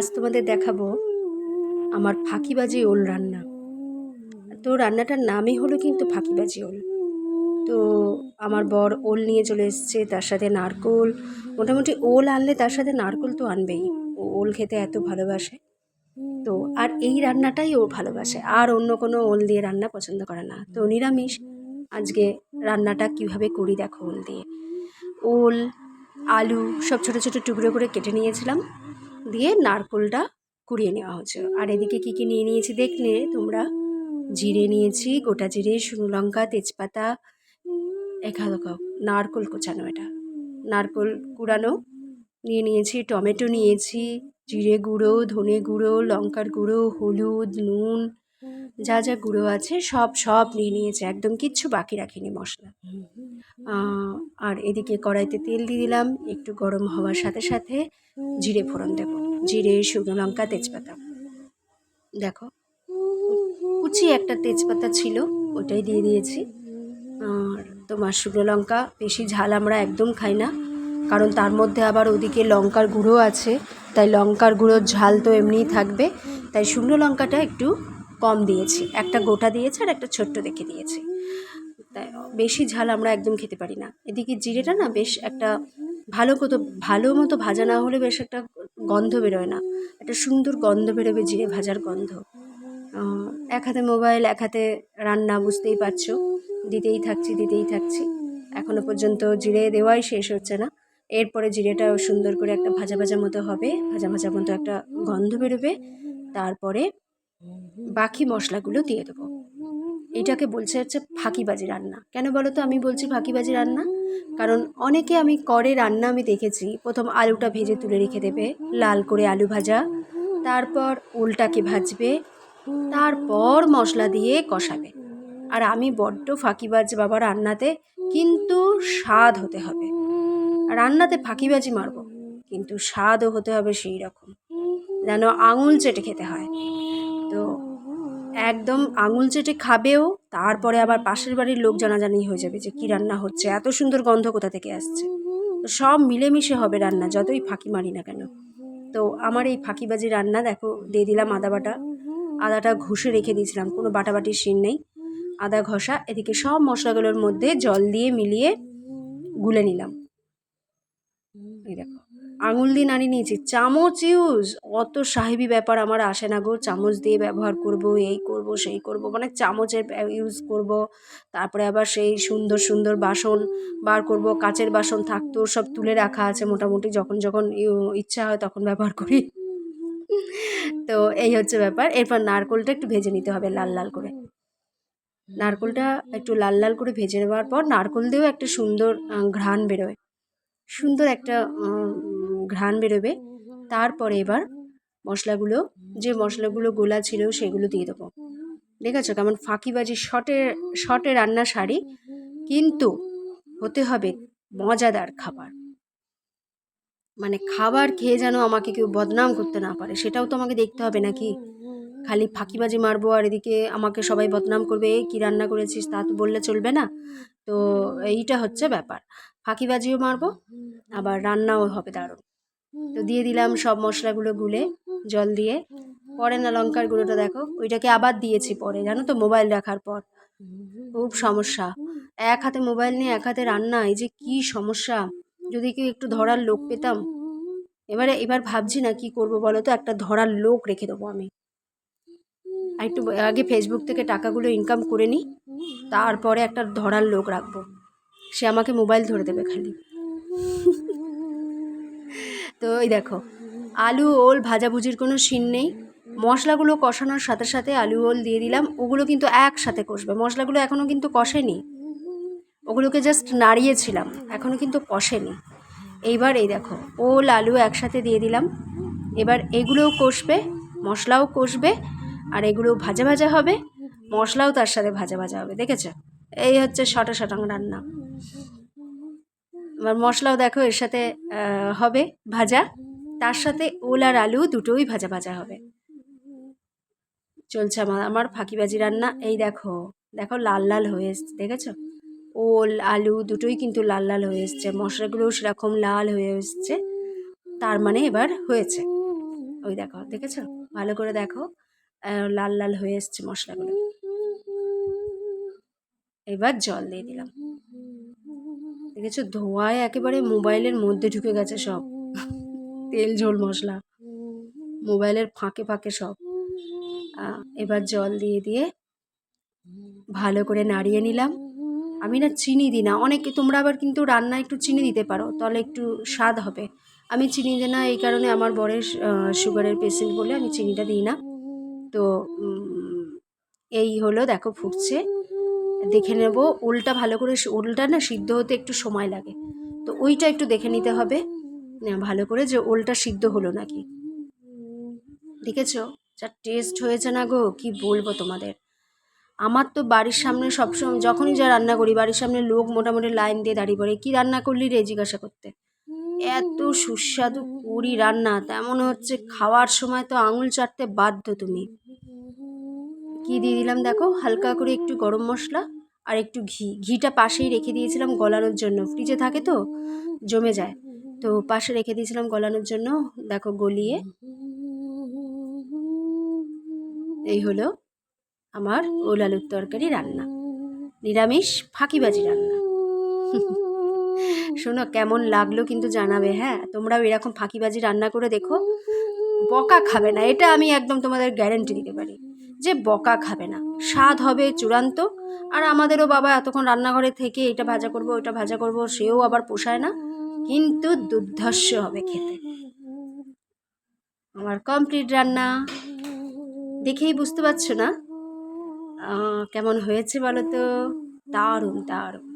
আজ তোমাদের দেখাবো আমার ফাঁকিবাজি ওল রান্না। তো রান্নাটার নামই হলো কিন্তু ফাঁকিবাজি ওল। তো আমার বর ওল নিয়ে চলে এসছে, তার সাথে নারকোল। মোটামুটি ওল আনলে তার সাথে নারকোল তো আনবেই। ও ওল খেতে এত ভালোবাসে। তো আর এই রান্নাটাই ও ভালোবাসে, আর অন্য কোনো ওল দিয়ে রান্না পছন্দ করে না। তো নিরামিষ আজকে রান্নাটা কিভাবে করি দেখো। ওল দিয়ে ওল, আলু সব ছোটো ছোটো টুকরো করে কেটে নিয়েছিলাম, দিয়ে নারকোলটা কুড়িয়ে নেওয়া হচ্ছে। আর এদিকে কী কী নিয়ে নিয়েছি দেখলে তোমরা। জিরে নিয়েছি, গোটা জিরে, শুকনো লঙ্কা, তেজপাতা, নারকোল কোচানো, এটা নারকোল কুড়ানো নিয়ে নিয়েছি। টমেটো নিয়েছি, জিরে গুঁড়ো, ধনে গুঁড়ো, লঙ্কার গুঁড়ো, হলুদ, নুন, যা যা গুঁড়ো আছে সব সব নিয়ে নিয়েছি, একদম কিচ্ছু বাকি রাখিনি মশলা। আর এদিকে কড়াইতে তেল দিয়ে দিলাম, একটু গরম হওয়ার সাথে সাথে জিরে ফোড়ন দেবো। জিরে, শুকনো লঙ্কা, তেজপাতা। দেখো কুচি একটা তেজপাতা ছিল, ওটাই দিয়ে দিয়েছি। আর তোমার শুকনো লঙ্কা, বেশি ঝাল আমরা একদম খাই না, কারণ তার মধ্যে আবার ওদিকে লঙ্কার গুঁড়ো আছে, তাই লঙ্কার গুঁড়োর ঝাল তো এমনিই থাকবে, তাই শুকনো লঙ্কাটা একটু কম দিয়েছি। একটা গোটা দিয়েছি আর একটা ছোট্ট দেখে দিয়েছি, তাই বেশি ঝাল আমরা একদম খেতে পারি না। এদিকে জিরেটা না বেশ একটা ভালো মতো ভাজা না হলে বেশ একটা গন্ধ বেরোয় না, একটা সুন্দর গন্ধ বেরোবে জিরে ভাজার গন্ধ। এক হাতে মোবাইল, এক হাতে রান্না, বুঝতেই পারছো, দিতেই থাকছি। এখনও পর্যন্ত জিরে দেওয়াই শেষ হচ্ছে না। এরপরে জিরেটাও সুন্দর করে একটা ভাজা ভাজা মতো হবে, ভাজা ভাজা মতো একটা গন্ধ বেরোবে। তারপরে বাকি মশলাগুলো দিয়ে দেবো। এইটাকে বলছে হচ্ছে ফাঁকিবাজি রান্না। কেন বলো তো আমি বলছি ফাঁকিবাজি রান্না? কারণ অনেকে আমি করে রান্না আমি দেখেছি, প্রথম আলুটা ভেজে তুলে রেখে দেবে, লাল করে আলু ভাজা, তারপর ওলটাকে ভাজবে, তারপর মশলা দিয়ে কষাবে। আর আমি বড্ড ফাঁকিবাজ বাবা রান্নাতে, কিন্তু স্বাদ হতে হবে। রান্নাতে ফাঁকিবাজি মারবো, কিন্তু স্বাদও হতে হবে সেই রকম, যেন আঙুল চেটে খেতে হয়। তো একদম আঙুল চেটে খাবেও, তারপরে আবার পাশের বাড়ির লোক জানাজানি হয়ে যাবে যে কী রান্না হচ্ছে, এত সুন্দর গন্ধ কোথা থেকে আসছে। তো সব মিলেমিশে হবে রান্না, যতই ফাঁকি মারি না কেন। তো আমার এই ফাঁকিবাজি রান্না দেখো, দিয়ে দিলাম আদা বাটা। আদাটা ঘষে রেখে দিয়েছিলাম, কোনো বাটাবাটির সিন নেই, আদা ঘষা। এদিকে সব মশলাগুলোর মধ্যে জল দিয়ে মিলিয়ে গুলে নিলাম। এই দেখো আঙুল দিয়ে নাড়িয়ে নিয়েছি, চামচ ইউজ অত সাহেবি ব্যাপার আমার আসে না গো। চামচ দিয়ে ব্যবহার করব, এই করব সেই করব, মানে চামচের ইউজ করব। তারপরে আবার সেই সুন্দর সুন্দর বাসন বার করব, কাচের বাসন থাকতো সব তুলে রাখা আছে মোটামুটি, যখন যখন ইচ্ছা হয় তখন ব্যবহার করি। তো এই হচ্ছে ব্যাপার। এরপর নারকোলটা একটু ভেজে নিতে হবে লাল লাল করে। নারকোলটা একটু লাল লাল করে ভেজে নেওয়ার পর নারকোল দিয়েও একটা সুন্দর ঘ্রাণ বেরোয়, সুন্দর একটা ঘ্রাণ বেরোবে। তারপরে এবার মশলাগুলো, যে মশলাগুলো গোলা ছিল সেগুলো দিয়ে দেবো। দেখেছো কেমন ফাঁকিবাজি শটে শটে রান্না সারি, কিন্তু হতে হবে মজাদার খাবার। মানে খাবার খেয়ে যেন আমাকে কেউ বদনাম করতে না পারে, সেটাও তো আমাকে দেখতে হবে নাকি। খালি ফাঁকিবাজি মারবো আর এদিকে আমাকে সবাই বদনাম করবে, এই কী রান্না করেছিস, তা তো বললে চলবে না। তো এইটা হচ্ছে ব্যাপার, ফাঁকিবাজিও মারবো আবার রান্নাও হবে দারুণ। তো দিয়ে দিলাম সব মশলাগুলো গুলে জল দিয়ে। পরে না লঙ্কার গুঁড়োটা দেখো, ওইটাকে আবার দিয়েছি পরে, জানো তো, মোবাইল রাখার পর। খুব সমস্যা, এক হাতে মোবাইল নিয়ে এক হাতে রান্না, এই যে কী সমস্যা। যদি কেউ একটু ধরার লোক পেতাম। এবার ভাবছি না কি করব বলো তো, একটা ধরার লোক রেখে দেবো আমি। আর একটু আগে ফেসবুক থেকে টাকাগুলো ইনকাম করে নিই, তারপরে একটা ধরার লোক রাখবো, সে আমাকে মোবাইল ধরে দেবে খালি। তো এই দেখো আলু ওল ভাজাভুজির কোনো সিন নেই, মশলাগুলো কষানোর সাথে সাথে আলু ওল দিয়ে দিলাম। ওগুলো কিন্তু একসাথে কষবে, মশলাগুলো এখনও কিন্তু কষেনি, ওগুলোকে জাস্ট নাড়িয়েছিলাম, এখনও কিন্তু কষেনি। এইবার এই দেখো ওল আলু একসাথে দিয়ে দিলাম। এবার এগুলোও কষবে, মশলাও কষবে, আর এগুলো ভাজা ভাজা হবে, মশলাও তার সাথে ভাজা ভাজা হবে। দেখেছো, এই হচ্ছে শটাং রান্না। এবার মশলাও দেখো এর সাথে হবে ভাজা, তার সাথে ওল আর আলু দুটোই ভাজা ভাজা হবে। চলছে আমার ফাঁকিবাজি রান্না। এই দেখো দেখো লাল লাল হয়ে এসছে, দেখেছো, ওল আলু দুটোই কিন্তু লাল লাল হয়ে এসছে, মশলাগুলোও সেরকম লাল হয়ে এসছে, তার মানে এবার হয়েছে। ওই দেখো, দেখেছো? ভালো করে দেখো, লাল লাল হয়ে এসছে মশলাগুলো। এবার জল দিয়ে দিলাম। দেখেছো, ধোঁয়ায় একেবারে মোবাইলের মধ্যে ঢুকে গেছে সব তেল ঝোল মশলা, মোবাইলের ফাঁকে ফাঁকে সব। এবার জল দিয়ে ভালো করে নাড়িয়ে নিলাম। আমি না চিনি দিই না, অনেকে তোমরা আবার কিন্তু রান্নায় একটু চিনি দিতে পারো, তাহলে একটু স্বাদ হবে। আমি চিনি দিই না, এই কারণে আমার বরের সুগারের পেশেন্ট বলে আমি চিনিটা দিই না। তো এই হলো, দেখো ফুটছে, দেখে নেব। ওলটা ভালো করে, ওলটা না সিদ্ধ হতে একটু সময় লাগে, তো ওইটা একটু দেখে নিতে হবে ভালো করে যে ওলটা সিদ্ধ হলো নাকি। দেখেছো যা টেস্ট হয়েছে না গো, কি বলবো তোমাদের। আমার তো বাড়ির সামনে সবসময় যখনই যা রান্না করি, বাড়ির সামনে লোক মোটামুটি লাইন দিয়ে দাঁড়িয়ে পড়ে, কী রান্না করলি রে জিজ্ঞাসা করতে। এত সুস্বাদু করি রান্না, তেমন হচ্ছে খাওয়ার সময় তো আঙুল চাটতে বাধ্য তুমি। কি দিয়ে দিলাম দেখো, হালকা করে একটু গরম মশলা আর একটু ঘিটা পাশেই রেখে দিয়েছিলাম গলানোর জন্য, ফ্রিজে থাকে তো জমে যায়, তো পাশে রেখে দিয়েছিলাম গলানোর জন্য। দেখো গলিয়ে, এই হলো আমার ওল আলুর তরকারি রান্না, নিরামিষ ফাঁকিবাজি রান্না। শোনো কেমন লাগলো কিন্তু জানাবে, হ্যাঁ তোমরাও এরকম ফাঁকিবাজি রান্না করে দেখো, বকা খাবে না, এটা আমি একদম তোমাদের গ্যারেন্টি দিতে পারি যে বকা খাবে না, স্বাদ হবে চূড়ান্ত। আর আমাদেরও বাবা এতক্ষণ রান্নাঘরে থেকে এটা ভাজা করব ওটা ভাজা করব, সেও আবার পোষায় না, কিন্তু দুর্ধর্ষ হবে খেতে। আমার কমপ্লিট রান্না, দেখেই বুঝতে পারছো না কেমন হয়েছে বলো তো? দারুণ দারুণ।